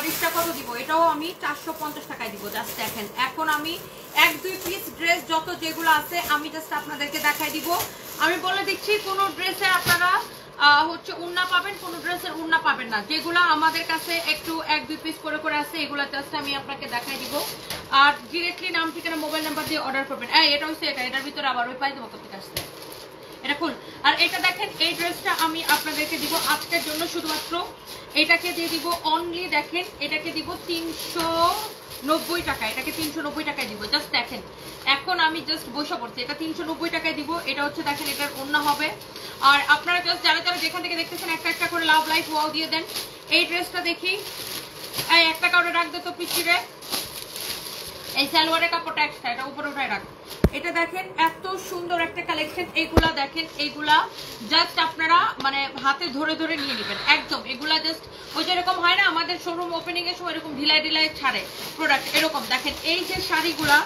শাড়িটা কত দিব, এটাও আমি 450 টাকায় দিব। জাস্ট দেখেন, এখন আমি 1-2 পিস ড্রেস যত যেগুলো আছে আমি জাস্ট আপনাদেরকে দেখাই দিব। আমি বলে দিচ্ছি, কোনো ড্রেসে আপনারা হচ্ছে উন্না পাবেন, কোনো ড্রেসের উন্না পাবেন না। যেগুলো আমাদের কাছে একটু 1-2 পিস করে করে আছে, এগুলো জাস্ট আমি আপনাকে দেখাই দিব। আর ডিরেক্টলি নাম ঠিকানা মোবাইল নাম্বার দিয়ে অর্ডার করবেন। এটা হচ্ছে এটার ভিতরে আবার ওই পাই দেবো কোথেকে আসছে, এটা ফুল। আর এটা দেখেন, এই ড্রেসটা আমি আপনাদেরকে দিব আজকের জন্য শুধুমাত্র, এটাকে দিয়ে দিব অনলি, দেখেন এটাকে দিব 390 টাকা, এটাকে 390 টাকায় দিব। জাস্ট দেখেন, এখন আমি জাস্ট বসে পড়ছি, এটা 390 টাকায় দিব। এটা হচ্ছে দেখেন, এটার ওন্না হবে। আর আপনারা জাস্ট যারা যারা যেখান থেকে দেখতেছেন একটা একটা করে লাভ লাইফ ওয়াও দিয়ে দেন। এই ড্রেসটা দেখি, এই একটা কাউরে রাখ দে তো পিছিয়ে, এই সালোয়ারের কাপড়টা এক্সট্রা, এটা উপরে উঠায় রাখ। এটা দেখেন, এত সুন্দর একটা কালেকশন। এগুলা দেখেন, এগুলা জাস্ট আপনারা মানে হাতে ধরে ধরে নিয়ে নেবেন একদম। এগুলা জাস্ট ওই যেরকম হয় না আমাদের শোরুম ওপেনিং এর সময় এরকম ঢিলাই ঢিলাই ছাড়ে প্রোডাক্ট, এরকম দেখেন। এই যে শাড়িগুলা,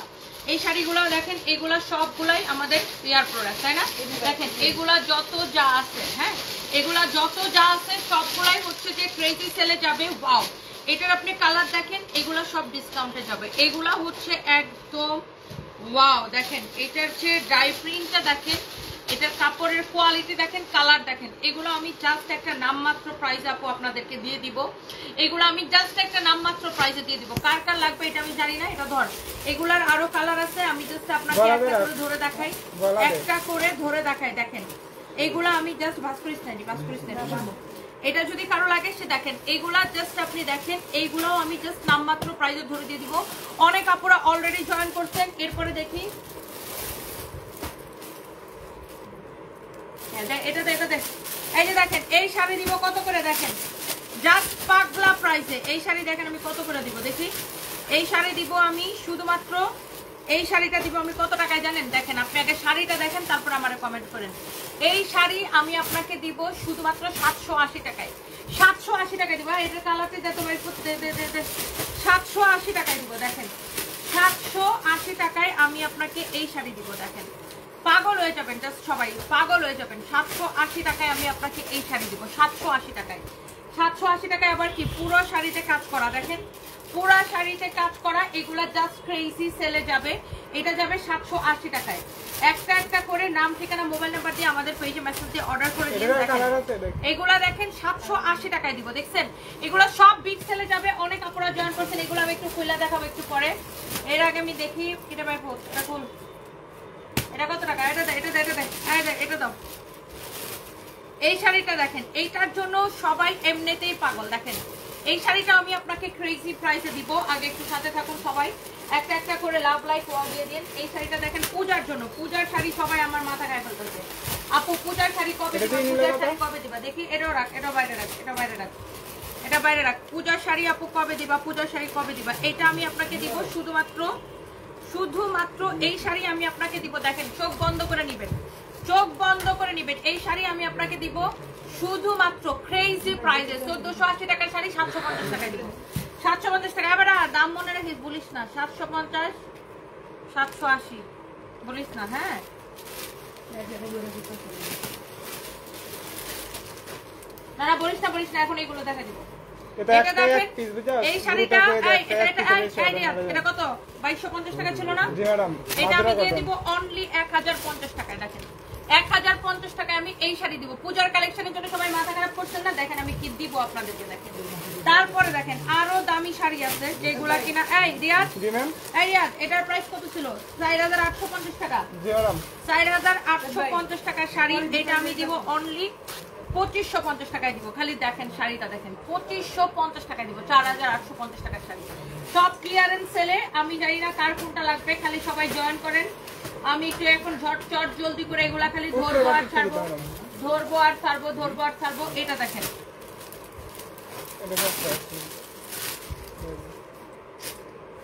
এই শাড়িগুলো দেখেন, এগুলা সবগুলাই আমাদের ইয়ার প্রোডাক্ট, তাই না? দেখেন এগুলা যত যা আছে, হ্যাঁ এগুলা যত যা আছে সবগুলাই হচ্ছে যে ক্রেজি সেলে যাবে। ওয়াও, এটার আপনি কালার দেখেন, এগুলা সব ডিসকাউন্টে যাবে। এগুলা হচ্ছে একদম ওয়াও। দেখেন এটার যে ডাই প্রিন্টটা দেখেন, এটার কাপড়ের কোয়ালিটি দেখেন, কালার দেখেন। এগুলো আমি জাস্ট একটা নামমাত্র প্রাইসে আপু আপনাদেরকে দিয়ে দিব। এগুলো আমি জাস্ট একটা নামমাত্র প্রাইসে দিয়ে দিব। কার কার লাগবে এটা আমি জানি না, এটা ধর। এগুলার আরো কালার আছে, আমি জাস্ট আপনাকে একটা করে ধরে দেখাই, একটা করে ধরে দেখাই। দেখেন এগুলা আমি জাস্ট ভাস্করিস নাই, এটা যদি কারো লাগে সে দেখেন, এগুলা জাস্ট আপনি দেখেন, এইগুলাও আমি জাস্ট নামমাত্র প্রাইসে ধরে দিয়ে দিব। অনেক আপুরা অলরেডি জয়েন করছেন। এরপরে দেখি, এটা দেখ, এই যে দেখেন, এই শাড়ি দিব কত করে, দেখেন জাস্ট পাগলা প্রাইসে। এই শাড়ি দেখেন আমি কত করে দিব, দেখি। এই শাড়ি দিব আমি শুধুমাত্র, এই শাড়িটা দিব আমি কত টাকায় জানেন? দেখেন, আপনি আগে শাড়িটা দেখেন, তারপর আমারে কমেন্ট করেন। এই শাড়ি আমি আপনাকে দিব শুধুমাত্র 780 টাকায়। 780 টাকায় দিব। এটার কালারটি যত বের করতে 780 টাকায় দিব। দেখেন 780 টাকায় আমি আপনাকে এই শাড়ি দিব। দেখেন পাগল হয়ে যাবেন, জাস্ট সবাই পাগল হয়ে যাবেন। 780 টাকায় আমি আপনাকে এই শাড়ি দিব, 780 টাকায়। 780 টাকায় আবার কি পুরো শাড়িতে কাজ করা, দেখেন পুরা শাড়িতে কাজ করা। এগুলা জাস্ট ক্রেজি সেলে যাবে, এটা যাবে 780 টাকায়। একটা একটা করে নাম ঠিকানা মোবাইল নাম্বার দিয়ে আমাদের পেজে মেসেজ দিয়ে অর্ডার করে দিন। এগুলা দেখেন 780 টাকায় দিব। দেখছেন এগুলা সব বিগ সেলে যাবে। অনেক আপুরা জয়েন করছেন। এগুলো আমি একটু খুলে দেখাবো একটু পরে। এর আগে আমি দেখি এটা ভাই এটা খুল, এটা কত টাকা? এটা দাও। এই শাড়িটা দেখেন, এইটার জন্য সবাই এমনিতেই পাগল। দেখেন এই শাড়িটা আমি আপনাকে ক্রেজি প্রাইসে দিব। আগে একটু সাথে থাকুন সবাই, একটা একটা করে লাভ লাইক ওয়াও দিয়ে দিন। এই শাড়িটা দেখেন পূজার জন্য, পূজার শাড়ি সবাই আমার মাথা গায়ে ফেলতেছে। আপু পূজার শাড়ি কবে দিবা, পূজার শাড়ি কবে দিবা? দেখি এটাও রাখ, এটা বাইরে রাখ, এটা বাইরে রাখ, এটা বাইরে রাখ। পূজার শাড়ি আপু কবে দিবা, পূজার শাড়ি কবে দিবা? এটা আমি আপনাকে দিব শুধুমাত্র এই শাড়ি আমি আপনাকে দিব। দেখেন চোখ বন্ধ করে নিবেন, চোখ বন্ধ করে নিবেন। এই শাড়ি আমি আপনাকে দিব শুধুমাত্র ক্রেজি প্রাইসে 1480 টাকার শাড়ি 750 টাকায় দিব। 750 টাকা। এবার দাম মনে রাখিস, বলিস না 750 780 বলিস না। হ্যাঁ না বলিস না, এখন এইগুলো দেখা দিব। এই শাড়িটা এটা কত 2250 টাকা ছিল না? এটা আমি দিয়ে দিব অনলি 1050 টাকায়। দেখেন 1050 টাকায় আমি এই শাড়ি দিব। পূজার কালেকশনের জন্য সবাই মাথা খারাপ করছেন না, দেখেন আমি কি দিব আপনাদেরকে। দেখেন তারপরে দেখেন আরো দামি শাড়ি আছে যেগুলা কিনা, এই রিয়াদ এটার প্রাইস কত ছিল? 4850 টাকা। 4850 টাকার শাড়ি। এটা আমি দিব অনলি 2550 টাকায় দিব। খালি দেখেন শাড়িটা দেখেন, 2550 টাকায় দিব। 4850 টাকার শাড়ি সব ক্লিয়ারেন্স সেলে। আমি জানি না কার কোনটা লাগবে, খালি সবাই জয়েন করেন। আমি একটু এখন ঝটচট জলদি করে এগুলা খালি ধরবো আর ছাড়বো, ধরবো আর ছাড়বো, ধরবো আর ছাড়বো। এটা দেখেন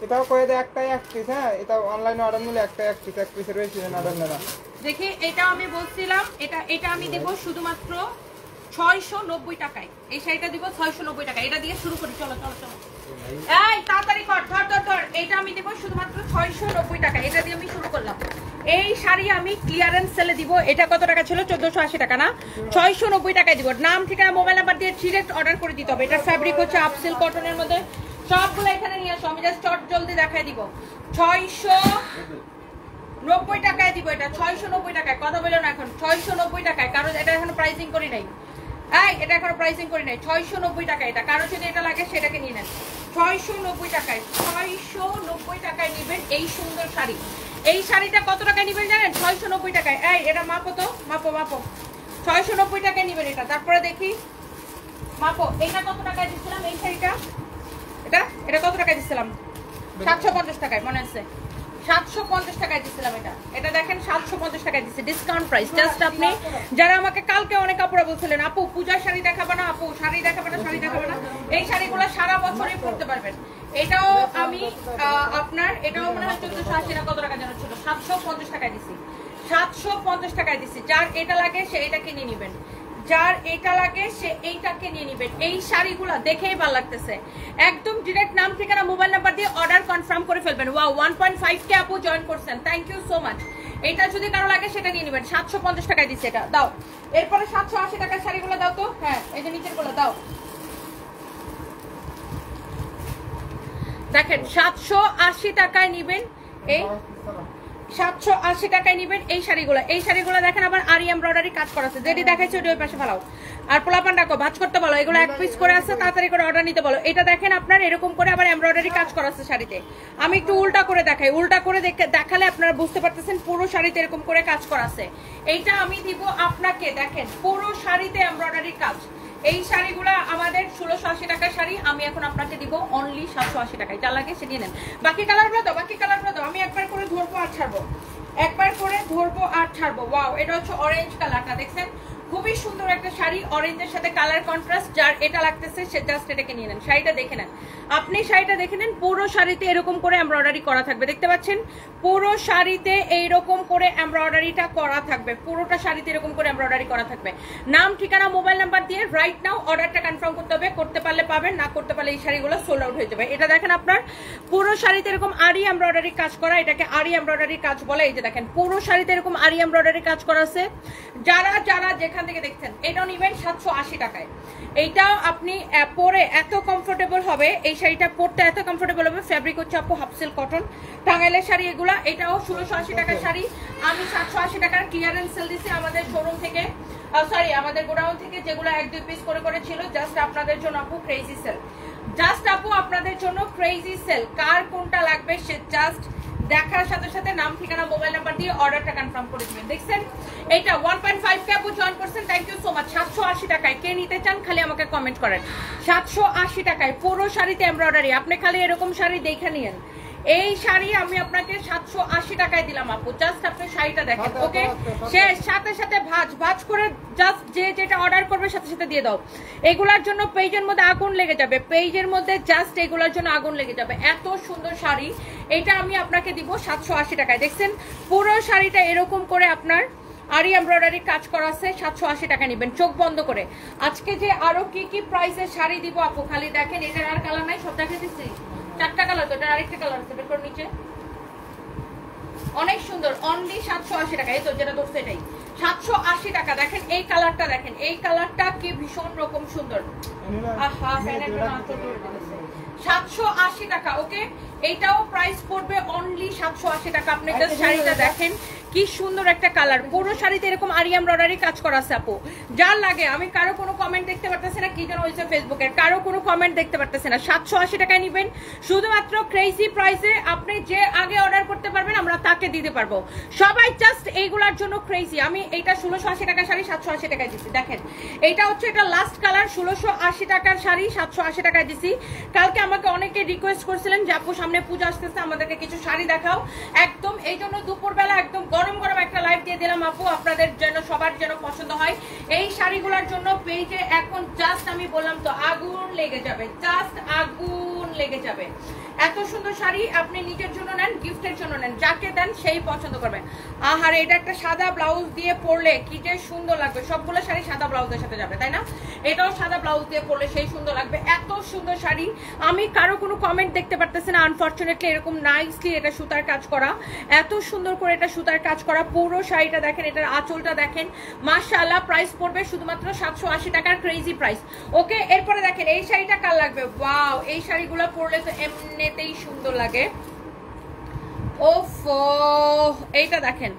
এটাও করে দেয় একটাই এক পিস। হ্যাঁ এটা অনলাইনে অর্ডার নিলে একটাই এক পিস, এক পিসের বেশি অর্ডার নেয় না। দেখি এটা আমি বলছিলাম, এটা আমি দেব শুধুমাত্র 690 টাকায়। এই শাড়িটা দিব 690 টাকা। এটা দিয়ে শুরু করি, চলো চলো চলো। এই তাড়াতাড়ি কর, ধর। এটা আমি দেব শুধুমাত্র 690 টাকা। এটা দিয়ে আমি শুরু করলাম। এই শাড়ি আমি ক্লিয়ারেন্স সেলে দিব। এটা কত টাকা ছিল? 1480 টাকা না? 690 টাকায় দিব। নাম ঠিকানা মোবাইল নাম্বার দিয়ে ডিরেক্ট অর্ডার করে দিতে হবে। এটার ফ্যাব্রিক হচ্ছে আপসিল্ক কটনের মধ্যে সবগুলো এখানে নিয়ে আসো, আমি জাস্ট চট জলদি দেখাই দিব। 690 টাকায় দিব এটা, 690 টাকায়। কথা বলো না এখন, 690 টাকায়। কারণ এটা এখনো প্রাইসিং করি নাই, এটা এখনো প্রাইসিং করি নাই। 690 টাকা এটা, কারো যদি এটা লাগে সেটাকে নিয়ে নেন। 690 টাকায়, 690 টাকায় নিবেন এই সুন্দর শাড়ি। এই শাড়িটা কত টাকায় নিবেন জানেন? 690 টাকায়। এটা মাপো তো, মাপো মাপো। 690 টাকায় নিবেন এটা। তারপরে দেখি মাপো, এইটা কত টাকায় দিচ্ছিলাম? এই শাড়িটা এটা কত টাকায় দিচ্ছিলাম? 750 টাকায়, মনে আছে? 750 টাকায় দিচ্ছিলাম এটা। এটা দেখেন 750 টাকায় দিচ্ছে, ডিসকাউন্ট প্রাইস। জাস্ট আপনি যারা আমাকে কালকে অনেক আপুরা বলছিলেন, আপু পূজার শাড়ি দেখাবে না, আপু শাড়ি দেখাবে না, শাড়ি দেখাবে না, এই শাড়িগুলো সারা বছরই পরতে পারবেন। এটাও আমি আপনার এটাও মনে হয় 1480 না কত টাকা যেন ছিল, 750 টাকায় দিচ্ছি, 750 টাকায় দিচ্ছি। যার এটা লাগে সে এটা কিনে নেবেন, যার এটা লাগে সে এইটাকে নিয়ে নেবেন। এই শাড়িগুলো দেখেই ভালো লাগতেছে, একদম ডিরেক্ট নাম ঠিকানা মোবাইল নাম্বার দিয়ে অর্ডার কনফার্ম করে ফেলবেন। ওয়াও, 1.5K আপু জয়েন করছেন, থ্যাংক ইউ সো মাচ। এটা যদি কারো লাগে সেটা নিয়ে নেবেন, 750 টাকায় দিচ্ছে এটা। দাও এরপরে 780 টাকার শাড়িগুলো দাও তো। হ্যাঁ, এই যে নিচের গুলো দাও। দেখেন 780 টাকায় নিবেন, এই 780 টাকায় নিবেন এই শাড়িগুলো। এই শাড়িগুলো দেখেন আবার আরি এমব্রয়ডারি কাজ করা আছে, যেটি দেখাইছে ওই পাশে ফেলাও। আর পোলাপান ডাকো, ভাঁজ করতে বলো, এগুলো এক পিস করে আছে, তাড়াতাড়ি করে অর্ডার নিতে বলো। এটা দেখেন আপনার এরকম করে আবার এমব্রয়ডারি কাজ করা আছে শাড়িতে। আমি একটু উল্টা করে দেখাই, উল্টা করে দেখালে আপনারা বুঝতে পারতেছেন পুরো শাড়িতে এরকম করে কাজ করা আছে। এইটা আমি দিব আপনাকে, দেখেন পুরো শাড়িতে এমব্রয়ডারি কাজ। এই শাড়িগুলা আমাদের 1680 টাকার শাড়ি, আমি এখন আপনাকে দিব অনলি 780 টাকায়। যা লাগে সেটি নেন। বাকি কালারগুলো দাও, বাকি কালারগুলো দাও। আমি একবার করে ধরবো আর ছাড়বো, একবার করে ধরবো আর ছাড়বো। ওয়াও, এটা হচ্ছে অরেঞ্জ কালারটা, দেখছেন খুবই সুন্দর একটা শাড়ি, অরেঞ্জের সাথে কালার কন্ট্রাস্ট। যার এটা লাগতেছে সে জাস্ট এটাকে নিয়ে নেন। শাড়িটা দেখে নেন, আপনি শাড়িটা দেখে নেন। পুরো শাড়িতে এরকম করে এমব্রয়ডারি করা থাকবে, দেখতে পাচ্ছেন? পুরো শাড়িতে এইরকম করে এমব্রয়ডারিটা করা থাকবে, পুরোটা শাড়িতে এরকম করে এমব্রয়ডারি করা থাকবে। নাম ঠিকানা মোবাইল নাম্বার দিয়ে রাইট নাও অর্ডারটা কনফার্ম করতে হবে। করতে পারলে পাবেন, না করতে পারলে এই শাড়িগুলো সোল্ড আউট হয়ে যাবে। এটা দেখেন আপনার পুরো শাড়িতে এরকম আরি এমব্রয়ডারি কাজ করা, এটাকে আরি এমব্রয়ডারি কাজ বলে। এই যে দেখেন পুরো শাড়িতে এরকম আরি এমব্রয়ডারি কাজ করা আছে। যারা যারা যেখান থেকে দেখছেন, এটাও নিবেন 780 টাকায়। এইটাও আপনি পরে এত কমফোর্টেবল হবে, এই শাড়িটা পরতে এত কমফোর্টেবল হবে। ফ্যাব্রিক হচ্ছে আপু হাফ সিল্ক কটন, টাঙ্গাইলের শাড়ি এগুলা। এটাও 1680 টাকার শাড়ি, আমি 780 টাকার ক্লিয়ারেন্স সেল দিচ্ছি আমাদের শোরুম থেকে, সরি আমাদের গোডাউন থেকে, যেগুলো 1-2 পিস করে ছিল। জাস্ট আপনাদের জন্য আপু ক্রেজি সেল, জাস্ট আপু আপনাদের জন্য ক্রেজি সেল। কার কোনটা লাগবে সে জাস্ট দেখার সাথে সাথে নাম ঠিকানা মোবাইল নাম্বার দিয়ে অর্ডারটা কনফার্ম করে দিবেন। দেখছেন এটা 1.5K আপু জয়েন করছেন, থ্যাংক ইউ সো মাচ। 780 টাকায় কে নিতে চান খালি আমাকে কমেন্ট করেন। 780 টাকায় পুরো শাড়িতে এমব্রয়ডারি, আপনি খালি এরকম শাড়ি দেখে নিয়েন। এই শাড়ি আমি আপনাকে 780 টাকায় দিলাম আপু, জাস্ট আপনি শাড়িটা দেখেন। ওকে, শেষ, সাথে সাথে ভাজ করে জাস্ট যে যেটা অর্ডার করবে সাথে সাথে দিয়ে দাও। এগুলার জন্য পেজের মধ্যে আগুন লেগে যাবে, পেজের মধ্যে জাস্ট এগুলার জন্য আগুন লেগে যাবে। এত সুন্দর শাড়ি, এটা আমি আপনাকে দিব 780 টাকায়। দেখছেন পুরো শাড়িটা এরকম করে আপনার আরি এমব্রয়ডারি কাজ করা আছে, 780 টাকা নেবেন চোখ বন্ধ করে। আজকে যে আরো কি কি প্রাইসের শাড়ি দিব আপু খালি দেখেন। এটার আর কালার নাই, সব দেখে দিচ্ছি, 4টা কালার তো, এটার আরেকটা কালার আছে, বের করে নিচে। অনেক সুন্দর, অনলি 780 টাকা। এই তো যেটা ধরছে এটাই 780 টাকা। দেখেন এই কালারটা, দেখেন এই কালারটা কি ভীষণ রকম সুন্দর। আহা, 780 টাকা। ওকে, এইটাও প্রাইস পড়বে অনলি 780 টাকা। আপনি জাস্ট শাড়িটা দেখেন কি সুন্দর একটা কালার, পুরো শাড়িতে এরকম আরি এমব্রয়ডারি কাজ করা আছে আপু। যার লাগে, আমি কারো কোনো কমেন্ট দেখতে পারতেছি না, কি যেন হয়েছে ফেসবুকের, কারো কোনো কমেন্ট দেখতে পারতেছি না। 780 টাকায় নিবেন শুধুমাত্র ক্রেজি প্রাইসে। আপনি যে আগে অর্ডার করতে পারবেন আমরা তাকে দিতে পারবো। সবাই জাস্ট এইগুলার জন্য ক্রেজি। আমি এইটা 1680 টাকার শাড়ি 780 টাকায় দিচ্ছি। দেখেন এইটা হচ্ছে এটা লাস্ট কালার, 1680 টাকার শাড়ি 780 টাকায় দিচ্ছি। কালকে আমাকে অনেকে রিকোয়েস্ট করছিলেন যে আপু সামনে পূজা আসতেছে, আমাদেরকে কিছু শাড়ি দেখাও। একদম এই জন্য দুপুরবেলা একদম গরম গরম একটা লাইভ দিয়ে দিলাম আপু, আপনাদের জন্য সবার যেন পছন্দ হয়। এই শাড়িগুলোর জন্য পেজে এখন জাস্ট আমি বললাম তো আগুন লেগে যাবে, জাস্ট আগুন লেগে যাবে। এত সুন্দর শাড়ি আপনি নিজের জন্য নেন, গিফটের জন্য নেন, যাকে দেন সেই পছন্দ করবেন। আহারে, এটা একটা সাদা ব্লাউজ দিয়ে পরলে কি যে সুন্দর লাগবে। সবগুলো শাড়ি সাদা ব্লাউজের সাথে যাবে, তাই না? এটাও সাদা ব্লাউজ দিয়ে পরলে সেই সুন্দর লাগবে। এত সুন্দর শাড়ি, আমি কারো কোনো কমেন্ট দেখতে পারতেছি না আনফরচুনেটলি। এরকম নাইসলি এটা সুতার কাজ করা, এত সুন্দর করে এটা সুতার কাজ করা। পুরো শাড়িটা দেখেন, এটার আঁচলটা দেখেন, মাশাআল্লাহ। প্রাইস পড়বে শুধুমাত্র 780 টাকার ক্রেজি প্রাইস। ওকে, এরপরে দেখেন এই শাড়িটা কার লাগবে। ওয়াও, এই শাড়িগুলো শাড়িগুলো পরলে তো এমনিতেই সুন্দর লাগে। ওফ, এইটা দেখেন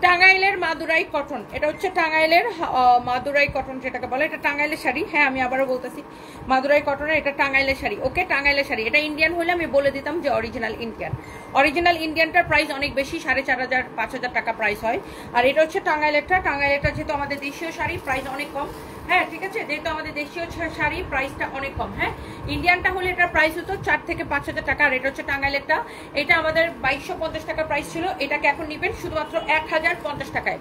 টাঙ্গাইলের মাদুরাই কটন, এটা হচ্ছে টাঙ্গাইলের মাদুরাই কটন যেটাকে বলে, এটা টাঙ্গাইলের শাড়ি। হ্যাঁ আমি আবারও বলতেছি মাদুরাই কটনের, এটা টাঙ্গাইলের শাড়ি। ওকে, টাঙ্গাইলের শাড়ি। এটা ইন্ডিয়ান হলে আমি বলে দিতাম যে অরিজিনাল ইন্ডিয়ান। অরিজিনাল ইন্ডিয়ানটার প্রাইস অনেক বেশি, 4500 5000 টাকা প্রাইস হয়। আর এটা হচ্ছে টাঙ্গাইলেরটা। টাঙ্গাইলেরটা যেহেতু আমাদের দেশীয় শাড়ি, প্রাইস অনেক কম। হ্যাঁ ঠিক আছে, যেহেতু আমাদের দেশীয় শাড়ি প্রাইসটা অনেক কম। হ্যাঁ, ইন্ডিয়ানটা হলে এটার প্রাইস হতো 4 থেকে 5000 টাকা। আর এটা হচ্ছে টাঙ্গাইলেরটা, এটা আমাদের 2250 টাকা প্রাইস ছিল। এটাকে এখন নিবেন শুধুমাত্র 1050 টাকায়,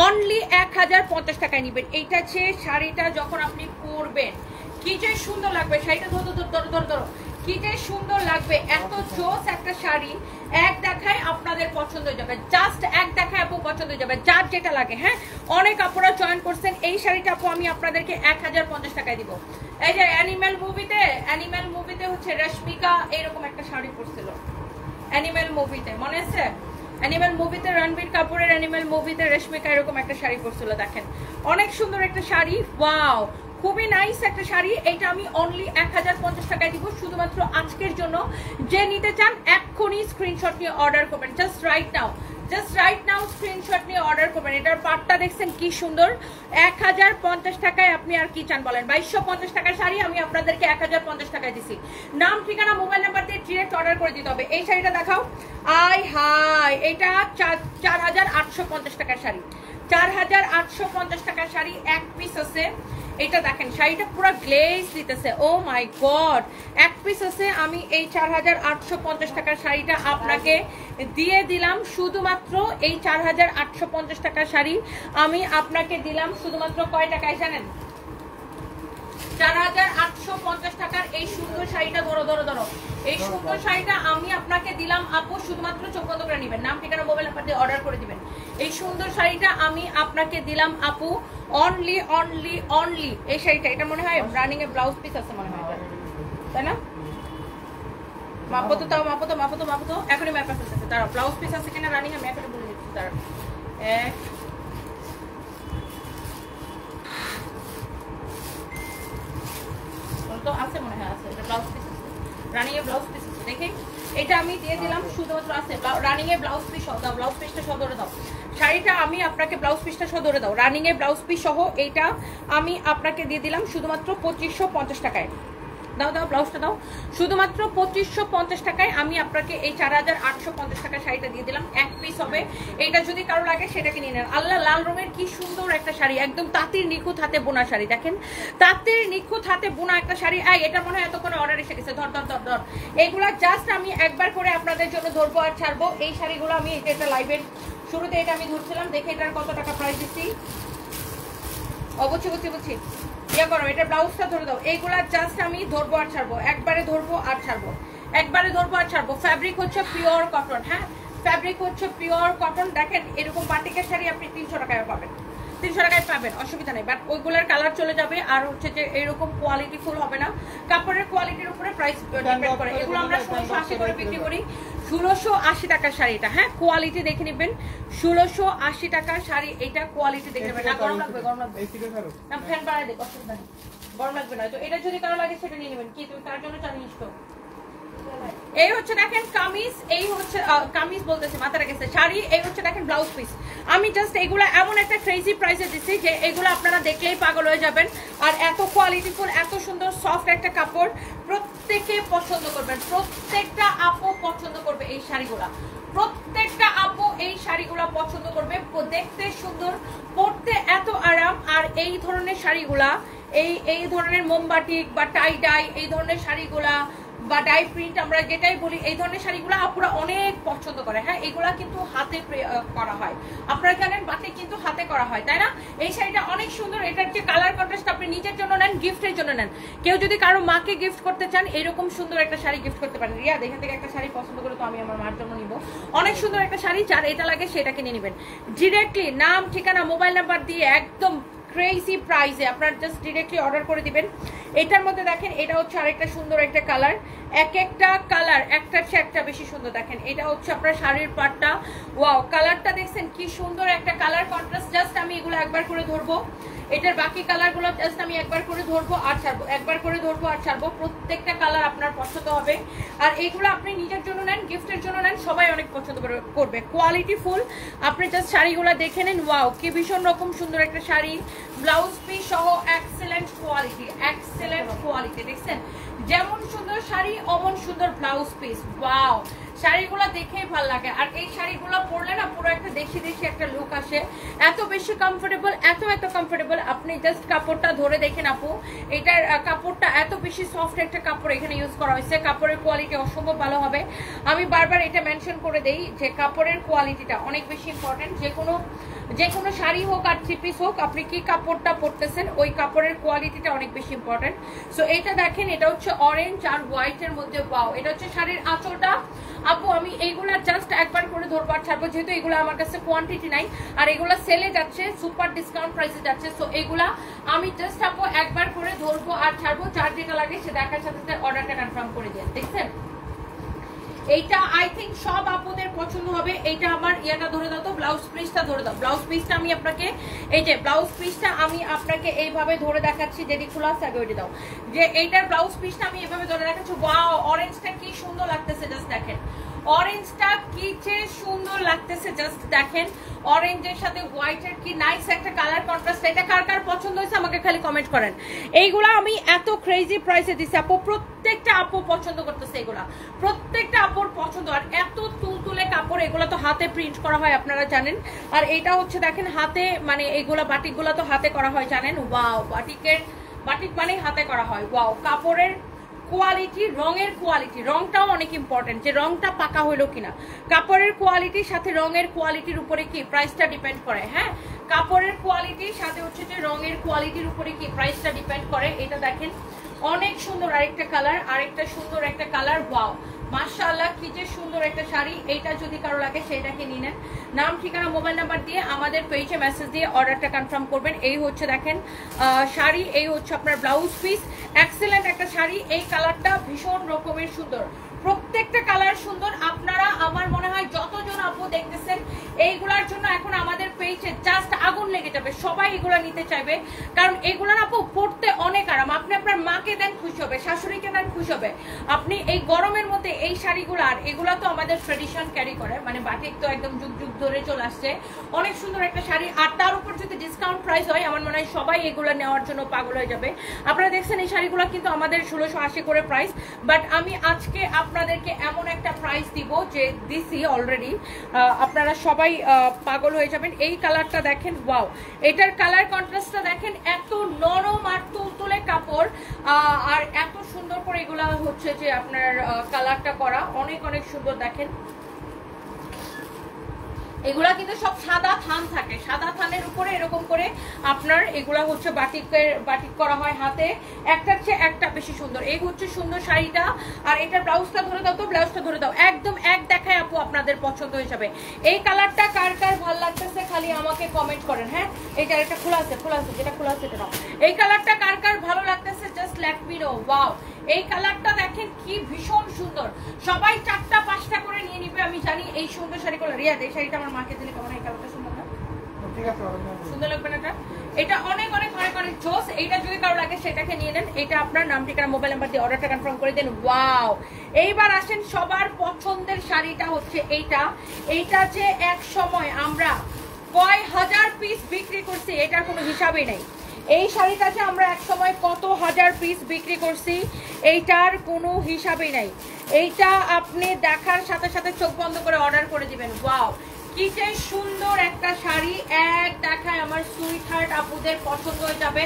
অনলি 1050 টাকায় নিবেন। এইটা হচ্ছে শাড়িটা যখন আপনি পরবেন কি যে সুন্দর লাগবে। শাড়িটা ধরো ধরো ধরো ধরো, কি যে সুন্দর লাগবে। এত জোস একটা শাড়ি, এক দেখায় আপনাদের পছন্দ হয়ে যাবে, জাস্ট এক দেখায় আপু পছন্দ হয়ে যাবে, যার যেটা লাগে। হ্যাঁ, অনেক আপুরা জয়েন করছেন। এই শাড়িটা আপু আমি আপনাদেরকে 1050 টাকায় দিব। এই যে অ্যানিম্যাল মুভিতে হচ্ছে রশ্মিকা এরকম একটা শাড়ি পরছিল, অ্যানিম্যাল মুভিতে মনে আছে? অ্যানিম্যাল মুভিতে রণবীর কাপুরের অ্যানিম্যাল মুভিতে রশ্মিকা এরকম একটা শাড়ি পরছিল, দেখেন অনেক সুন্দর একটা শাড়ি। ওয়াও, খুবই নাইস একটা শাড়ি। এটা আমি অনলি 1050 টাকায় দিব শুধুমাত্র আজকের জন্য। যে নিতে চান এক্ষুনি স্ক্রিনশট নিয়ে অর্ডার করবেন, জাস্ট রাইট নাও স্ক্রিনশট নিয়ে অর্ডার করবেন। এটার পাটটা দেখছেন কি সুন্দর। 1050 টাকায় আপনি আর কি চান বলেন? 2250 টাকার শাড়ি আমি আপনাদেরকে 1050 টাকায় দিছি। নাম ঠিকানা মোবাইল নাম্বার দিয়ে ডিরেক্ট অর্ডার করে দিতে হবে। এই শাড়িটা দেখাও। আই হাই, এটা 4850 টাকার শাড়ি, 4850 টাকার শাড়ি, এক পিস আছে। এটা দেখেন শাড়িটা পুরো গ্লেজ দিতেছে। ও মাই গড, এক পিস আছে। আমি এই 4850 টাকার শাড়িটা আপনাকে দিয়ে দিলাম শুধুমাত্র, এই 4850 টাকার শাড়ি আমি আপনাকে দিলাম শুধুমাত্র কয় টাকায় জানেন? 4850 টাকার এই সুন্দর শাড়িটা। ধরো ধরো ধরো, এই সুন্দর শাড়িটা আমি আপনাকে দিলাম আপু শুধুমাত্র 14 করে নেবেন, নাম ঠিকানা মোবাইল নাম্বার দিয়ে অর্ডার করে দিবেন। এই সুন্দর শাড়িটা আমি আপনাকে দিলাম আপু অনলি এই শাড়িটা। এটা মনে হয় রানিং এ ব্লাউজ পিস আছে মনে হয়, তাই না? মাপো তো, তাও মাপো তো এখনই ম্যাপে ফেলতেছে। তারা ব্লাউজ পিস আছে কিনা রানিং আমি এখনই বলে দিচ্ছি। তারা এক তো আছে মনে হয়, আছে। এটা ব্লাউজ পিস আছে, রানিং এ ব্লাউজ পিস আছে। দেখে এটা আমি দিয়ে দিলাম শুধুমাত্র, আছে রানিং এ ব্লাউজ পিস সহ দাও, ব্লাউজ পিসটা সহ ধরে দাও। শাড়িটা আমি আপনাকে ব্লাউজ পিসটা সহ ধরে দাও, রানিং এ ব্লাউজ পিস সহ এইটা আমি আপনাকে দিয়ে দিলাম শুধুমাত্র 2550 টাকায়। দাও দাও, ব্লাউজটা দাও। শুধুমাত্র 2550 টাকায় আমি আপনাকে এই 4850 টাকার শাড়িটা দিয়ে দিলাম। এক পিস হবে। এটা যদি কারো লাগে সেটাকে নিয়ে নেন। আল্লাহ, লাল রঙের কি সুন্দর একটা শাড়ি, একদম তাঁতির নিখুঁত হাতে বোনা শাড়ি। দেখেন তাঁতির নিখুঁত হাতে বোনা একটা শাড়ি। এটা মনে হয় এতক্ষণে অর্ডার এসে গেছে। ধর ধর ধর ধর, এগুলা জাস্ট আমি একবার করে আপনাদের জন্য ধরবো আর ছাড়বো। এই শাড়িগুলো আমি এটা লাইভের শুরুতে এটা আমি ধরছিলাম। দেখে এটার কত টাকা প্রাইস দিচ্ছি। বুঝছি ইয়ে করো, এটা ব্লাউজটা ধরে দাও। এইগুলা জাস্ট আমি ধরবো আর ছাড়বো, একবারে ধরবো আর ছাড়বো। ফ্যাব্রিক হচ্ছে পিওর কটন। হ্যাঁ, ফ্যাব্রিক হচ্ছে পিওর কটন। দেখেন এরকম বাটিকের শাড়ি আপনি 300 টাকায় পাবেন, 300 টাকায় পাবেন, অসুবিধা নেই। বাট ওইগুলোর কালার চলে যাবে। আর হচ্ছে যে এরকম কোয়ালিটি ফুল হবে না, কাপড়ের কোয়ালিটির উপরে প্রাইস ডিপেন্ড করে। এগুলো আমরা 1680 করে বিক্রি করি। 1680 টাকার শাড়িটা। হ্যাঁ, কোয়ালিটি দেখে নেবেন। 1680 টাকার শাড়ি, এটা কোয়ালিটি দেখে নেবেন। গরম লাগবে না, ফ্যান বাড়াই দেখ, অসুবিধা নেই, গরম লাগবে না। তো এটা যদি কারো লাগে সেটা নিয়ে নেবেন। কি তুমি তার জন্য জানিস তো? এই হচ্ছে দেখেন কামিজ, এই হচ্ছে কামিজ বলতেছে মাথাটা গেছে, শাড়ি। এই হচ্ছে দেখেন ব্লাউজ পিস। আমি জাস্ট এগুলো এমন একটা ক্রেজি প্রাইসে দিচ্ছি যে এগুলো আপনারা দেখলেই পাগল হয়ে যাবেন। আর এত কোয়ালিটিফুল, এত সুন্দর সফট একটা কাপড়, প্রত্যেকে পছন্দ করবেন, প্রত্যেকটা আপু পছন্দ করবে এই শাড়িগুলা, প্রত্যেকটা আপু এই শাড়িগুলা পছন্দ করবে। দেখতে সুন্দর, পরতে এত আরাম। আর এই ধরনের শাড়িগুলা, এই ধরনের মোমবাটিক বা টাই ডাই, এই ধরনের শাড়িগুলা বা ডাই প্রিন্ট আমরা যেটাই বলি, এই ধরনের শাড়িগুলো আপুরা অনেক পছন্দ করে। হ্যাঁ, এগুলা কিন্তু হাতে করা হয়, আপনারা জানেন বাটিক কিন্তু হাতে করা হয়, তাই না? এই শাড়িটা অনেক সুন্দর। এটার যে কালার কন্ট্রাস্ট, আপনি নিজের জন্য নেন, গিফটের জন্য নেন। কেউ যদি কারো মাকে গিফট করতে চান, এরকম সুন্দর একটা শাড়ি গিফট করতে পারেন। রিয়া, এখান থেকে একটা শাড়ি পছন্দ করে তো আমি আমার মার জন্য নিব। অনেক সুন্দর একটা শাড়ি, যার এটা লাগে সেটা কিনে নেবেন। ডিরেক্টলি নাম ঠিকানা মোবাইল নাম্বার দিয়ে একদম ক্রেজি প্রাইসে আপনারা জাস্ট ডিরেক্টলি অর্ডার করে দিবেন। এটার মধ্যে দেখেন এটা হচ্ছে আরেকটা সুন্দর একটা কালার, এক একটা কালার একটার চেয়ে একটা বেশি সুন্দর। দেখেন এটা হচ্ছে আপনার শাড়ির পাটটা। ওয়াও, কালারটা দেখছেন কি সুন্দর একটা কালার কন্ট্রাস্ট। জাস্ট আমি এগুলো একবার করে ধরবো। এটার বাকি কালারগুলো জাস্ট আমি একবার করে ধরবো আর ছাড়বো, একবার করে ধরবো আর ছাড়বো। প্রত্যেকটা কালার আপনার পছন্দ হবে। আর এইগুলো আপনি নিজের জন্য নেন, গিফটের জন্য নেন, সবাই অনেক পছন্দ করবে। Quality full. আপনি জাস্ট শাড়িগুলো দেখে নেন। ওয়াও, কি ভীষণ রকম সুন্দর একটা শাড়ি, ব্লাউজ পিস সহ এক্সেলেন্ট কোয়ালিটি, এক্সেলেন্ট কোয়ালিটি। দেখছেন যেমন সুন্দর শাড়ি অমন সুন্দর ব্লাউজ পিস। ওয়াও, শাড়িগুলো দেখেই ভালো লাগে। আর এই শাড়িগুলো পরলে না পুরো একটা দেশি দেশি একটা লুক আসে। এত বেশি কমফোর্টেবল, এত কমফোর্টেবল। আপনি জাস্ট কাপড়টা ধরে দেখেন আপু, এটার কাপড়টা এত বেশি সফট একটা কাপড় এখানে ইউজ করা হয়েছে। কাপড়ের কোয়ালিটি অসম্ভব ভালো হবে। আমি বারবার এটা মেনশন করে দেই যে কাপড়ের কোয়ালিটিটা অনেক বেশি ইম্পর্টেন্ট। যে কোনো শাড়ি হোক আর থ্রি পিস হোক, আপনি কি কাপড়টা পরতেছেন ওই কাপড়ের কোয়ালিটিটা অনেক বেশি ইম্পর্টেন্ট। সো এটা দেখেন, এটা হচ্ছে অরেঞ্জ আর হোয়াইটের মধ্যে। ওয়াও, এটা হচ্ছে শাড়ির আঁচলটা। আপু আমি এইগুলা জাস্ট একবার করে ধরবো আর ছাড়বো, যেহেতু এগুলো আমার কাছে কোয়ান্টিটি নাই আর এগুলা সেলে যাচ্ছে, সুপার ডিসকাউন্ট প্রাইসে যাচ্ছে। সো এগুলা আমি জাস্ট আপু একবার করে ধরবো আর ছাড়বো। যার যেটা লাগে সে দেখার সাথে সাথে অর্ডারটা কনফার্ম করে দেন। দেখছেন এইটা আই থিঙ্ক সব আপুদের পছন্দ হবে। এইটা আমার ইয়াটা ধরে দাও তো, ব্লাউজ পিসটা ধরে দাও। ব্লাউজ পিসটা আমি আপনাকে, এই যে ব্লাউজ পিসটা আমি আপনাকে এইভাবে ধরে দেখাচ্ছি, যেটি খোলা আছে আগে ওইটা দাও। যে এইটার ব্লাউজ পিসটা আমি এভাবে ধরে দেখাচ্ছি। ওয়াও, অরেঞ্জটা কি সুন্দর লাগতেছে, জাস্ট দেখেন অরেঞ্জটা কি যে সুন্দর লাগতেছে, জাস্ট দেখেন। অরেঞ্জের সাথে হোয়াইটের কি নাইস একটা কালার কন্ট্রাস্ট। এটা কার কার পছন্দ হয়েছে আমাকে খালি কমেন্ট করেন। এইগুলা আমি এত ক্রেজি প্রাইসে দিচ্ছি আপু, প্রত্যেকটা আপু পছন্দ করতেছে এগুলা, প্রত্যেকটা আপুর পছন্দ। আর এত তুলতুলে কাপড়, এগুলা তো হাতে প্রিন্ট করা হয় আপনারা জানেন। আর এটা হচ্ছে দেখেন হাতে, মানে এইগুলা বাটিকগুলা তো হাতে করা হয় জানেন। ওয়াও, বাটিক মানে হাতে করা হয়। ওয়াও, কাপড়ের কোয়ালিটি, রঙের কোয়ালিটি, রংটাও অনেক ইম্পর্টেন্ট, যে রংটা পাকা হইলো কিনা। কাপড়ের কোয়ালিটির সাথে রঙের কোয়ালিটির উপরে কি প্রাইসটা ডিপেন্ড করে। হ্যাঁ, কাপড়ের কোয়ালিটির সাথে হচ্ছে যে রঙের কোয়ালিটির উপরে কি প্রাইসটা ডিপেন্ড করে। এটা দেখেন অনেক সুন্দর আরেকটা কালার, আরেকটা সুন্দর একটা কালার। ওয়াও, মাশাআল্লাহ কি যে সুন্দর একটা শাড়ি। এইটা যদি কারো লাগে সেটাকে নিয়ে নেন। নাম ঠিকানা মোবাইল নাম্বার দিয়ে আমাদের পেজে মেসেজ দিয়ে অর্ডারটা কনফার্ম করবেন। এই হচ্ছে দেখেন শাড়ি, এই হচ্ছে আপনার ব্লাউজ পিস। এক্সেলেন্ট একটা শাড়ি। এই কালারটা ভীষণ রকমের সুন্দর, প্রত্যেকটা কালার সুন্দর। আপনারা আমার মনে হয় যতজন আপু দেখতেছেন এইগুলার জন্য এখন আমাদের পেজে জাস্ট আগুন লেগে যাবে। সবাই এগুলা নিতে চাইবে, কারণ এগুলার আপু পরতে অনেক আরাম। আপনি আপনার মাকে দেন খুশি হবে, শাশুড়িকে দেন খুশি হবে। আপনি এই গরমের মধ্যে এই শাড়িগুলো, আর এগুলা তো আমাদের ট্রেডিশন ক্যারি করে, মানে বাটিক তো একদম যুগ যুগ ধরে চলে আসছে। অনেক সুন্দর একটা শাড়ি, আর তার উপর যদি ডিসকাউন্ট প্রাইস হয় আমার মনে হয় সবাই এগুলো নেওয়ার জন্য পাগল হয়ে যাবে। আপনারা দেখছেন এই শাড়িগুলো কিন্তু আমাদের 1680 করে প্রাইস, বাট আমি আজকে আপনাদেরকে এমন একটা প্রাইস দিব যে দিছি অলরেডি, আপনারা সবাই পাগল হয়ে যাবেন। এই কালারটা দেখেন, ওয়াও, এটার কালার কন্ট্রাস্টটা দেখেন, এত নরম আর তুলতুলে কাপড়, আর এত সুন্দর করে এগুলা হচ্ছে যে আপনার কালারটা করা অনেক অনেক সুন্দর। দেখেন এগুলা কিন্তু সব সাদা থান থাকে, সাদা থানের উপরে এরকম করে আপনার এগুলা হচ্ছে বাটিক করা হয় হাতে, একটার চেয়ে একটা বেশি সুন্দর। এই হচ্ছে সুন্দর শাড়িটা। আর এটার ব্লাউজটা ধরে দাও তো, ব্লাউজটা ধরে দাও, একদম এক দেখায় আপু আপনাদের পছন্দ হয়ে যাবে। এই কালারটা কার কার ভালো লাগতেছে খালি আমাকে কমেন্ট করেন। হ্যাঁ, এইটা একটা খোলা আছে, যেটা খোলা আছে এটা নাও। এই কালারটা কার কার ভালো লাগতেছে just let me no. Wow, এই কালারটা দেখেন কি ভীষণ সুন্দর। সবাই 4টা 5টা করে নিয়ে নিবে আমি জানি। এই সুন্দর শাড়িগুলো, রিয়াদ এই শাড়িটা আমার মাকে দিলে কেমন? এই কালারটা সুন্দর না? ঠিক আছে, সুন্দর লাগবে না এটা? এটা অনেক অনেক অনেক অনেক জোস। এইটা যদি কারো লাগে সেটাকে নিয়ে নেন। এটা আপনার নাম ঠিকানা মোবাইল নাম্বার দিয়ে অর্ডারটা কনফার্ম করে দেন। ওয়াও, এইবার আসেন সবার পছন্দের শাড়িটা হচ্ছে এইটা। এইটা যে এক সময় আমরা কয় হাজার পিস বিক্রি করছি এটার কোনো হিসাবই নেই। এই শাড়িটা যে আমরা এক সময় কত হাজার পিস বিক্রি করছি এইটার কোনো হিসাবই নাই। এইটা আপনি দেখার সাথে সাথে চোখ বন্ধ করে অর্ডার করে দিবেন। ওয়াও, কি যে সুন্দর একটা শাড়ি, এক দেখায় আমার সুইট হার্ট আপুদের পছন্দ হয়ে যাবে।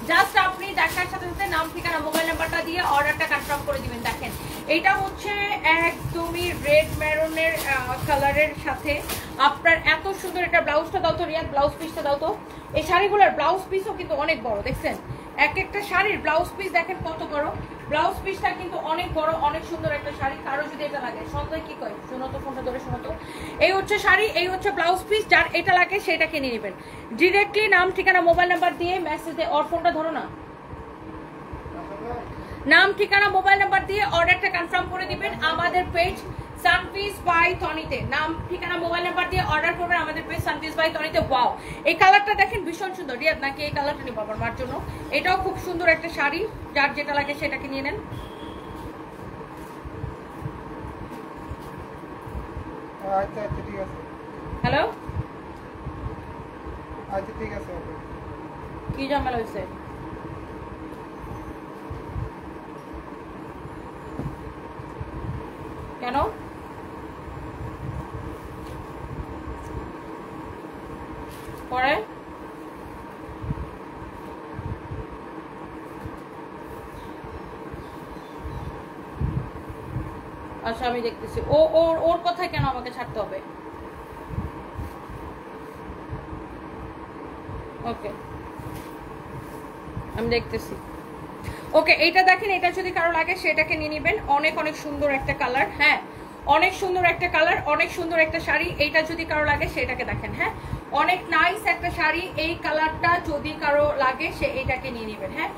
জাস্ট আপনি দেখার সাথে সাথে নাম ঠিকানা মোবাইল নাম্বারটা দিয়ে অর্ডারটা কনফার্ম করে দিবেন। দেখেন এটা হচ্ছে একদমই রেড মেরুনের কালারের সাথে আপনার এত সুন্দর। এটা ব্লাউজটা দাও তো রিয়াদ, ব্লাউজ পিসটা দাও তো। এই শাড়িগুলোর ব্লাউজ পিসও কিন্তু অনেক বড়, দেখছেন এক একটা শাড়ির ব্লাউজ পিস দেখেন কত বড়। ব্লাউজ পিসটা কিন্তু অনেক বড়, অনেক সুন্দর একটা শাড়ি। কারো যদি এটা লাগে, সন্ধ্যায় কি কয়, শোনো তো, ফোনটা ধরে শোনো তো। এই হচ্ছে শাড়ি, এই হচ্ছে ব্লাউজ পিস। যার এটা লাগে সেটা কিনে নেবেন। ডিরেক্টলি নাম ঠিকানা মোবাইল নাম্বার দিয়ে মেসেজে, ওর ফোনটা ধরো না, নাম ঠিকানা মোবাইল নাম্বার দিয়ে অর্ডারটা কনফার্ম করে দিবেন। আমাদের পেজ সানপিস বাই তনিতে, নাম ঠিকানা মোবাইল নাম্বার দিয়ে অর্ডার করবেন আমাদের পেজ সানপিস বাই তনিতে। ওয়াও, এই কালারটা দেখেন ভীষণ সুন্দর। রিয়াদ নাকি এই কালারটা নিব আমার মার জন্য, এটাও খুব সুন্দর একটা শাড়ি, যার যেটা লাগে সেটাকে নিয়ে নেন। আচ্ছা আচ্ছা ঠিক আছে। হ্যালো, আচ্ছা ঠিক আছে। কি ঝামেলা হয়েছে? কেন? পরে আচ্ছা আমি দেখতেছি। ওর কথায় কেন আমাকে ছাড়তে হবে? ওকে আমি দেখতেছি। ওকে, এইটা দেখেন, এটা যদি কারো লাগে সেটাকে নিয়ে নেবেন। অনেক অনেক সুন্দর একটা কালার, হ্যাঁ অনেক সুন্দর একটা কালার, অনেক সুন্দর একটা শাড়ি। এইটা যদি কারো লাগে সেটাকে দেখেন, হ্যাঁ অনেক নাইস একটা শাড়ি। এই কালারটা যদি কারো লাগে সে এইটাকে নিয়ে নেবেন। হ্যাঁ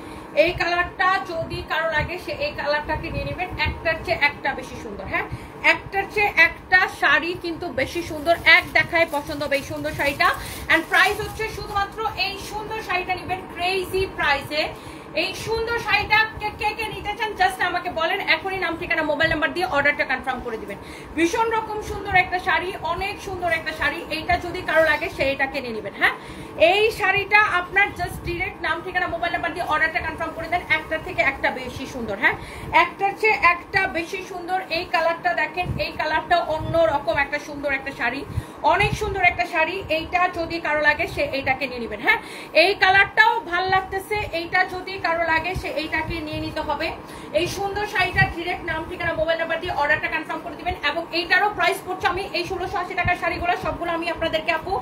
এই কালারটা যদি কারো লাগে সে এই কালারটাকে নিয়ে নেবেন। একটার চেয়ে একটা বেশি সুন্দর, হ্যাঁ একটার চেয়ে একটা শাড়ি কিন্তু বেশি সুন্দর। এক দেখায় পছন্দ হবে এই সুন্দর শাড়িটা। অ্যান্ড প্রাইস হচ্ছে শুধুমাত্র এই সুন্দর শাড়িটা নেবেন ক্রেজি প্রাইসে। এই সুন্দর শাড়িটা কে কে নিতে চান জাস্ট আমাকে বলেন, এখনই নাম ঠিকানা মোবাইল নাম্বার দিয়ে অর্ডারটা কনফার্ম করে দিবেন। ভীষণ রকম সুন্দর একটা শাড়ি, অনেক সুন্দর একটা শাড়ি। এইটা যদি কারো লাগে সেইটাকে নিয়ে নেবেন। হ্যাঁ এই শাড়িটা আপনার জাস্ট ডিরেক্ট নাম ঠিকানা মোবাইল নাম্বার দিয়ে অর্ডারটা কনফার্ম করে দেন। একটার থেকে একটা বেশি সুন্দর, হ্যাঁ একটার চেয়ে একটা বেশি সুন্দর। এই কালারটা দেখেন, এই কালারটা অন্য রকম একটা সুন্দর একটা শাড়ি, অনেক সুন্দর একটা শাড়ি। এইটা যদি কারো লাগে সে এইটাকে নিয়ে নেবেন। হ্যাঁ এই কালারটাও ভাল লাগতেছে, এইটা যদি কারো লাগে সে এইটাকে নিয়ে নিতে হবে। এই সুন্দর শাড়িটা ডিরেক্ট নাম ঠিকানা মোবাইল নাম্বার দিয়ে অর্ডারটা কনফার্ম করে দিবেন। এবং এইটারও প্রাইস পড়ছে, আমি এই 1680 টাকার শাড়িগুলো সবগুলো আমি আপনাদেরকে আপু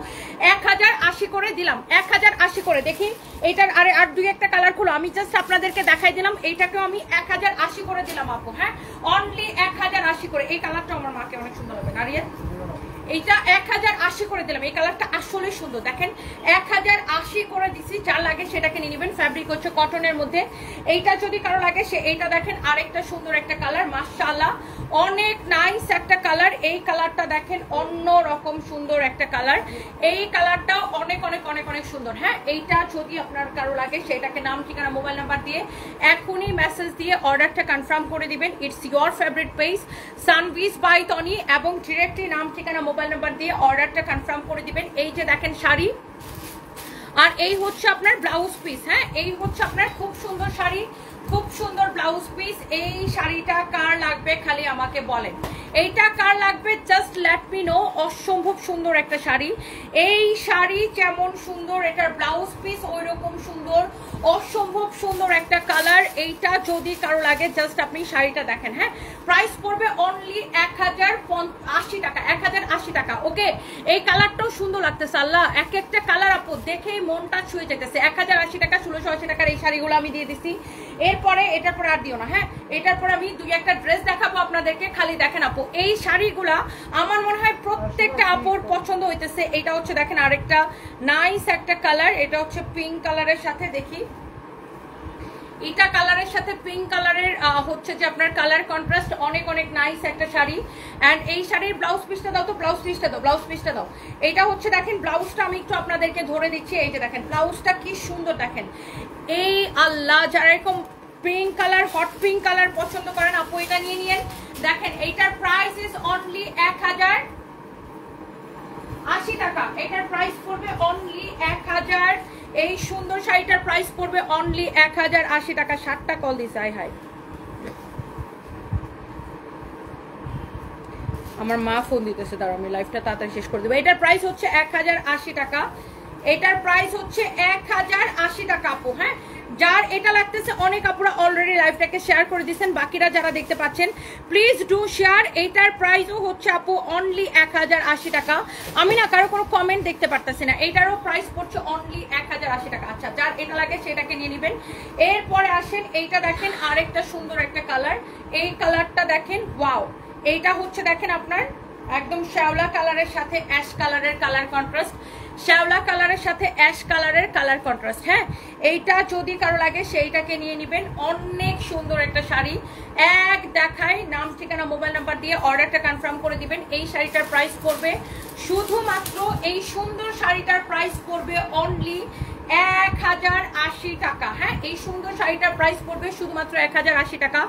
1080 করে দিলাম। 1080 করে। দেখি এইটার আর দুই একটা কালার খুলো, আমি জাস্ট আপনাদেরকে দেখাই দিলাম। এইটাকেও আমি 1080 করে দিলাম আপু। হ্যাঁ অনলি 1080 করে। এই কালারটা আমার মাকে অনেক সুন্দর হবে না রিয়া? এইটা 1080 করে দিলাম। এই কালারটা আসলে সুন্দর, দেখেন 1080 করে দিছি। যার লাগে সেটাকে নিয়ে নেবেন। ফ্যাব্রিক হচ্ছে কটনের মধ্যে। এইটা যদি কারো লাগে সে এইটা দেখেন, আরেকটা সুন্দর একটা কালার, মাশাআল্লাহ অনেক নাইস একটা কালার। এই কালারটা দেখেন অন্য রকম সুন্দর একটা কালার। এই কালারটাও অনেক অনেক অনেক অনেক সুন্দর। হ্যাঁ এইটা যদি আপনার কারো লাগে সেটাকে নাম ঠিকানা মোবাইল নাম্বার দিয়ে এখনই মেসেজ দিয়ে অর্ডারটা কনফার্ম করে দিবেন। ইটস ইয়োর ফেভারিট পেজ সানভিস বাই তনি, এবং ডিরেক্টলি নাম ঠিকানা মোবাইল নাম্বার দিয়ে অর্ডারটা কনফার্ম করে দিবেন। এই যে দেখেন শাড়ি, আর এই হচ্ছে আপনার ব্লাউজ পিস। হ্যাঁ এই হচ্ছে আপনার খুব সুন্দর শাড়ি, খুব সুন্দর ব্লাউজ পিস। এই শাড়িটা কার লাগবে খালি আমাকে বলেন, এইটা কার লাগবে জাস্ট লেট মি নো। অসম্ভব সুন্দর একটা শাড়ি। এই শাড়ি যেমন সুন্দর, এটার ব্লাউজ পিস ওই রকম সুন্দর, অসম্ভব সুন্দর একটা কালার। এইটা যদি কারো লাগে জাস্ট আপনি শাড়িটা দেখেন। হ্যাঁ প্রাইস পড়বে অনলি 1080 টাকা, 1080 টাকা। ওকে এই কালারটাও সুন্দর লাগতেছে। আল্লাহ এক একটা কালার আপু দেখেই মনটা ছুঁয়ে যেতেছে। 1080 টাকা, 1680 টাকার এই শাড়িগুলো আমি দিয়ে দিচ্ছি। এরপরে এটার পরে আর দিও না। হ্যাঁ এটার পরে আমি দুই একটা ড্রেস দেখাবো আপনাদেরকে, খালি দেখেন আপু। এই শাড়িগুলা আমার মনে হয় প্রত্যেকটা আপুর পছন্দ হইতেছে। এটা হচ্ছে দেখেন আরেকটা নাইস একটা কালার, এটা হচ্ছে পিঙ্ক কালারের সাথে, দেখি এটা কালারের সাথে পিঙ্ক কালারের হচ্ছে যে আপনার কালার কন্ট্রাস্ট, অনেক অনেক নাইস একটা শাড়ি। অ্যান্ড এই শাড়ির ব্লাউজ পিসটা দাও তো, ব্লাউজ পিসটা দাও, ব্লাউজ পিসটা দাও। এইটা হচ্ছে দেখেন ব্লাউজটা আমি একটু আপনাদেরকে ধরে দিচ্ছি। এই যে দেখেন ব্লাউজটা কি সুন্দর দেখেন। এই আল্লাহ, যারা এরকম pink colour, hot pink colour পছন্দ করেন আপু এটা নিয়ে নিয়েন। দেখেন এইটার প্রাইস ইজ অনলি 1080 টাকা। এটার প্রাইস পড়বে অনলি 1000। এই সুন্দর শাড়িটার প্রাইস পড়বে অনলি 1080 টাকা। 60টা কল দিছে, আয় হাই আমার মা ফোন দিতেছে, দাঁড়াও আমি লাইভটা তাড়াতাড়ি শেষ করে দেবো। এটার প্রাইস হচ্ছে 1080 টাকা। এটার প্রাইস হচ্ছে 1080 টাকা আপু। হ্যাঁ যার এটা লাগতেছে, অনেক আপুরা অলরেডি লাইভটাকে শেয়ার করে দিয়েছেন, বাকিরা যারা দেখতে পাচ্ছেন প্লিজ ডু শেয়ার। এইটার প্রাইসও হচ্ছে আপু অনলি 1080 টাকা। আমি না কারো কোনো কমেন্ট দেখতে পারতেছি না। এইটারও প্রাইস পড়ছে অনলি 1080 টাকা। আচ্ছা যার এটা লাগে সেটাকে নিয়ে নেবেন। এরপরে আসেন, এইটা দেখেন আরেকটা সুন্দর একটা কালার। এই কালারটা দেখেন, ওয়াও। এইটা হচ্ছে দেখেন আপনার একদম শ্যাওলা কালারের সাথে অ্যাশ কালারের কালার কন্ট্রাস্ট, শ্যাওলা কালারের সাথে অ্যাশ কালারের কালার কন্ট্রাস্ট। হ্যাঁ এইটা যদি কারো লাগে সেইটাকে নিয়ে নেবেন। অনেক সুন্দর একটা শাড়ি, এক দেখায় নাম ঠিকানা মোবাইল নাম্বার দিয়ে অর্ডারটা কনফার্ম করে দিবেন। এই শাড়িটার প্রাইস পড়বে শুধুমাত্র, এই সুন্দর শাড়িটার প্রাইস পড়বে অনলি 1080 টাকা। হ্যাঁ, এই সুন্দর শাড়িটার প্রাইস পড়বে শুধুমাত্র 1080 টাকা।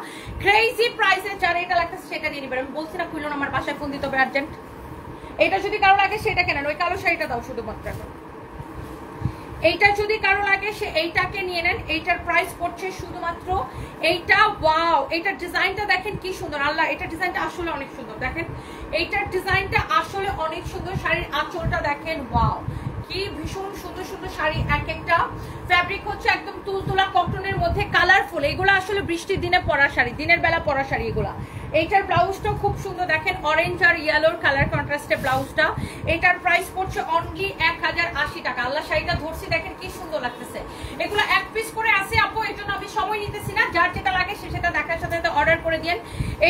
ক্রেজি প্রাইসে যারা এটা লাগতেছে সেটা নিয়ে নেবেন। আমি বলছি না খুলুন, আমার বাসায় ফোন দিতে হবে আর্জেন্ট। এটা যদি কারো লাগে সেটা কেনেন, ওই কালো শাড়িটা দাও শুধুমাত্র। এইটা যদি কারো লাগে সে এইটাকে নিয়ে নেন। এইটার প্রাইস পড়ছে শুধুমাত্র এইটা। ওয়াও, এইটার ডিজাইনটা দেখেন কি সুন্দর। আল্লাহ, এটার ডিজাইনটা আসলে অনেক সুন্দর। দেখেন এইটার ডিজাইনটা আসলে অনেক সুন্দর। শাড়ির আঁচলটা দেখেন, ওয়াও কি ভীষণ সুন্দর সুন্দর শাড়ি। এক একটা ফ্যাব্রিক হচ্ছে একদম তুলতুলা কটনের মধ্যে কালারফুল। এগুলো আসলে বৃষ্টির দিনে পরা শাড়ি, দিনের বেলা পরা শাড়ি এগুলা। এইটার ব্লাউজটাও খুব সুন্দর, দেখেন অরেঞ্জ আর ইয়েলোর কালার কন্ট্রাস্টে ব্লাউজটা। এটার প্রাইস পড়ছে অনলি 1080 টাকা। আল্লাহ, শাড়িটা ধরছি দেখেন কি সুন্দর লাগতেছে। এগুলো এক পিস করে আছে আপু, এই জন্য আমি সময় নিতেছি না। যার যেটা লাগে সে সেটা দেখার সাথে সাথে অর্ডার করে দিন।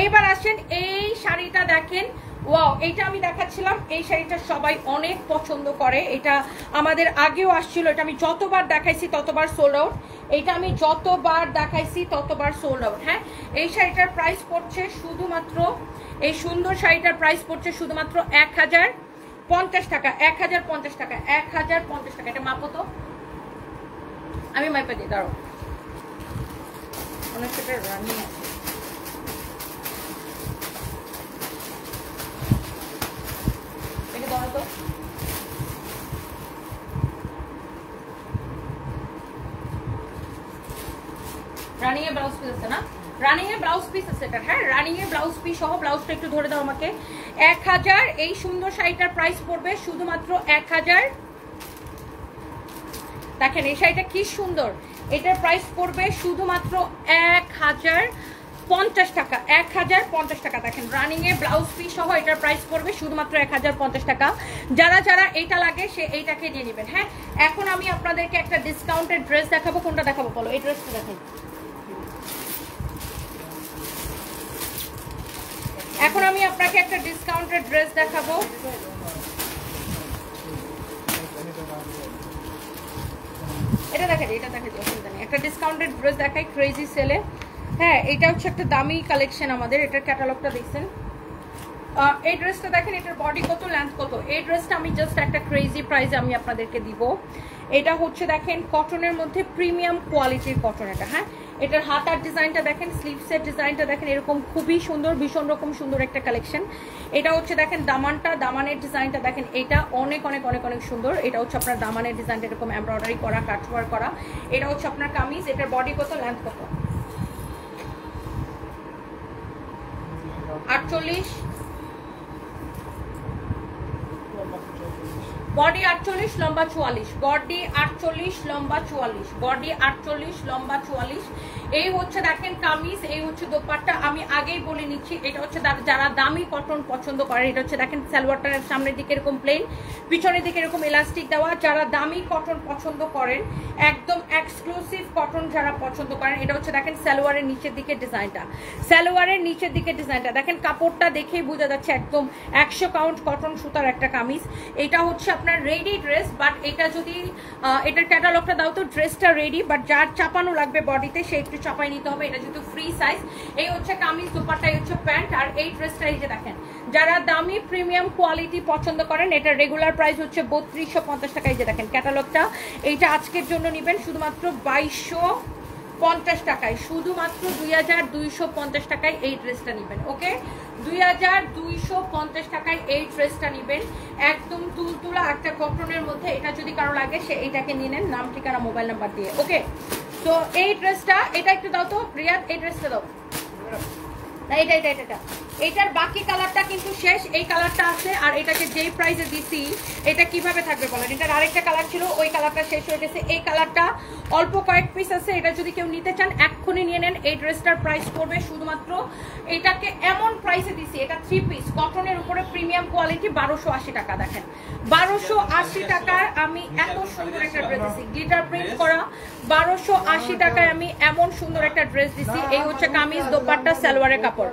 এইবার আসেন এই শাড়িটা দেখেন। ওয়াও, এইটা আমি দেখাচ্ছিলাম, এই শাড়িটা সবাই অনেক পছন্দ করে। এটা আমাদের আগেও আসছিল, এটা আমি যতবার দেখাইছি ততবার সোল্ড আউট। এইটা আমি যতবার দেখাইছি ততবার সোল্ড আউট। হ্যাঁ, এই শাড়িটার প্রাইস পড়ছে শুধুমাত্র, এই সুন্দর শাড়িটার প্রাইস পড়ছে শুধুমাত্র 1050 টাকা। 1050 টাকা, 1050 টাকা। এটা মাপো তো, আমি মাইপা দিই, দাঁড়ো। অনেক সেটা রানি আছে। রানিং এর ব্লাউজ পিস আছে না? রানিং এর ব্লাউজ পিস আছে এটা। হ্যাঁ, রানিং এর ব্লাউজ পিস সহ। ব্লাউজটা একটু ধরে দাও আমাকে। 1000। এই সুন্দর শাড়িটার প্রাইস পড়বে শুধুমাত্র 1000। দেখেন এই শাড়িটা কি সুন্দর। এটার প্রাইস পড়বে শুধুমাত্র 1050 টাকা। 1050 টাকা। দেখেন রানিং এর ব্লাউজ পিস সহ এটার প্রাইস পড়বে শুধুমাত্র 1050 টাকা। যারা যারা এইটা লাগে সে এইটাকে নিয়ে নেবেন। হ্যাঁ, এখন আমি আপনাদেরকে একটা ডিসকাউন্টেড ড্রেস দেখাবো। কোনটা দেখাবো বলো? এই ড্রেসটা দেখেন। এখন আমি আপনাকে একটা ডিসকাউন্টেড ড্রেস দেখাবো। এটা দেখেন, এটা দেখেন, অসুবিধা নেই। একটা ডিসকাউন্টেড ড্রেস দেখাই ক্রেজি সেলে। হ্যাঁ, এটা হচ্ছে একটা দামি কালেকশন আমাদের। এটার ক্যাটালগটা দেখছেন। এই ড্রেসটা দেখেন, এটার বডি কত, লেন্থ কত। এই ড্রেসটা আমি জাস্ট একটা ক্রেজি প্রাইসে আমি আপনাদেরকে দিব। এটা হচ্ছে দেখেন কটনের মধ্যে প্রিমিয়াম কোয়ালিটির কটন এটা। হ্যাঁ, এটার হাতার ডিজাইনটা দেখেন, স্লিভসের ডিজাইনটা দেখেন, এরকম খুবই সুন্দর, ভীষণ রকম সুন্দর একটা কালেকশন। এটা হচ্ছে দেখেন দামানটা, দামানের ডিজাইনটা দেখেন, এটা অনেক অনেক অনেক অনেক সুন্দর। এটা হচ্ছে আপনার দামানের ডিজাইনটা এরকম এমব্রয়ডারি করা, কাটওয়ার্ক করা। এটা হচ্ছে আপনার কামিজ। এটার বডি কত, লেন্থ কত? 48। বডি 48, লম্বা 44। বডি 48, লম্বা 44। বডি 48, লম্বা 44। এই হচ্ছে দেখেন কামিজ, এই হচ্ছে দোপাট্টা। আমি আগেই বলে নিচ্ছি, এটা হচ্ছে যারা দামি কটন পছন্দ করেন। এটা হচ্ছে দেখেন সালোয়ারটার সামনের দিকে এরকম প্লেন, পিছনের দিকে এরকম ইলাস্টিক দেওয়া। যারা দামি কটন পছন্দ করেন, একদম এক্সক্লুসিভ কটন যারা পছন্দ করেন, এটা হচ্ছে দেখেন সালোয়ারের নিচের দিকে ডিজাইনটা। সালোয়ারের নিচের দিকে ডিজাইনটা দেখেন, কাপড়টা দেখেই বোঝা যাচ্ছে একদম 100 কাউন্ট কটন সুতার একটা কামিজ। এটা হচ্ছে আপনার রেডি ড্রেস, বাট এটা যদি এটার ক্যাটালগটা দাও তো ড্রেসটা রেডি, বাট যার চাপানো লাগবে বডিতে সে একটু চাপাই নিতে হবে। এটা যেহেতু ফ্রি সাইজ। এই হচ্ছে কামিজ, দুপাট্টা, এই হচ্ছে প্যান্ট। আর এই ড্রেসটা এই যে দেখেন, যারা দামি প্রিমিয়াম কোয়ালিটি পছন্দ করেন, এটা রেগুলার প্রাইস হচ্ছে 3250 টাকা। এই যে দেখেন ক্যাটালগটা, এইটা আজকের জন্য নেবেন শুধুমাত্র 2250 টাকায়। শুধুমাত্র 2250 টাকায় এই ড্রেসটা নেবেন। ওকে, 2250 টাকায় এই ড্রেসটা নেবেন। একদম তুলতুলা একটা কটনের মধ্যে। এটা যদি কারো লাগে সে এইটাকে নিয়ে নেন, নাম ঠিকানা মোবাইল নাম্বার দিয়ে। ওকে, তো এই ড্রেসটা, এটা একটু দাও তো রিয়াদ, এই ড্রেসটা দাও। এটার বাকি কালারটা কিন্তু শেষ, এই কালারটা আছে। আর এটাকে যেই প্রাইসে দিছি এটা কিভাবে থাকবে বলেন? এটার আরেকটা কালার ছিল, ওই কালারটা শেষ হয়ে গেছে। এই কালারটা অল্প কয়েক পিস আছে। এটা যদি কেউ নিতে চান এক্ষুনি নিয়ে নেন। এই ড্রেসটার প্রাইস পড়বে শুধুমাত্র, এটাকে এমন প্রাইসে দিছি, এটা 3 পিস কটনের উপরে প্রিমিয়াম কোয়ালিটি, 1280 টাকা। দেখেন 1280 টাকার আমি এত সুন্দর একটা ড্রেস দিছি, গ্লিটার প্রিন্ট করা 1280 টাকায় আমি এমন সুন্দর একটা ড্রেস দিছি। এই হচ্ছে কামিজ, দোপাট্টা, সালোয়ারের কাপড়।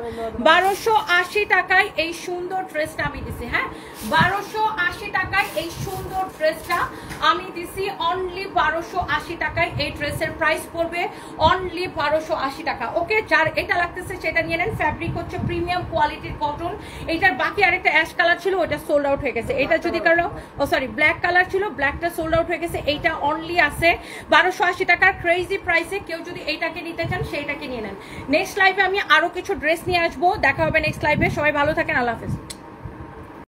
1280 টাকায় এই সুন্দর ড্রেসটা আমি দিছি। হ্যাঁ, 1280 টাকায় এই সুন্দর ড্রেসটা আমি দিছি অনলি 1280 টাকায়। এই ড্রেসের প্রাইস পড়বে অনলি 1280 টাকা। ওকে, যার এটা লাগতেছে সেটা নিয়ে নেন। ফ্যাব্রিক হচ্ছে প্রিমিয়াম কোয়ালিটির কটন। এইটার বাকি আরেকটা অ্যাশ কালার ছিল, ওটা সোল্ড আউট হয়ে গেছে। এটা যদি কারো ব্ল্যাক কালার ছিল, ব্ল্যাকটা সোল্ড আউট হয়ে গেছে। এইটা অনলি আছে 1280 টাকার ক্রেজি প্রাইসে। কেউ যদি এইটাকে নিতে চান সেইটাকে নিয়ে নেন। নেক্সট লাইভে আমি আরো কিছু ড্রেস নিয়ে আসবো। দেখা হবে নেক্সট লাইভে। সবাই ভালো থাকেন, আল্লাহ হাফেজ।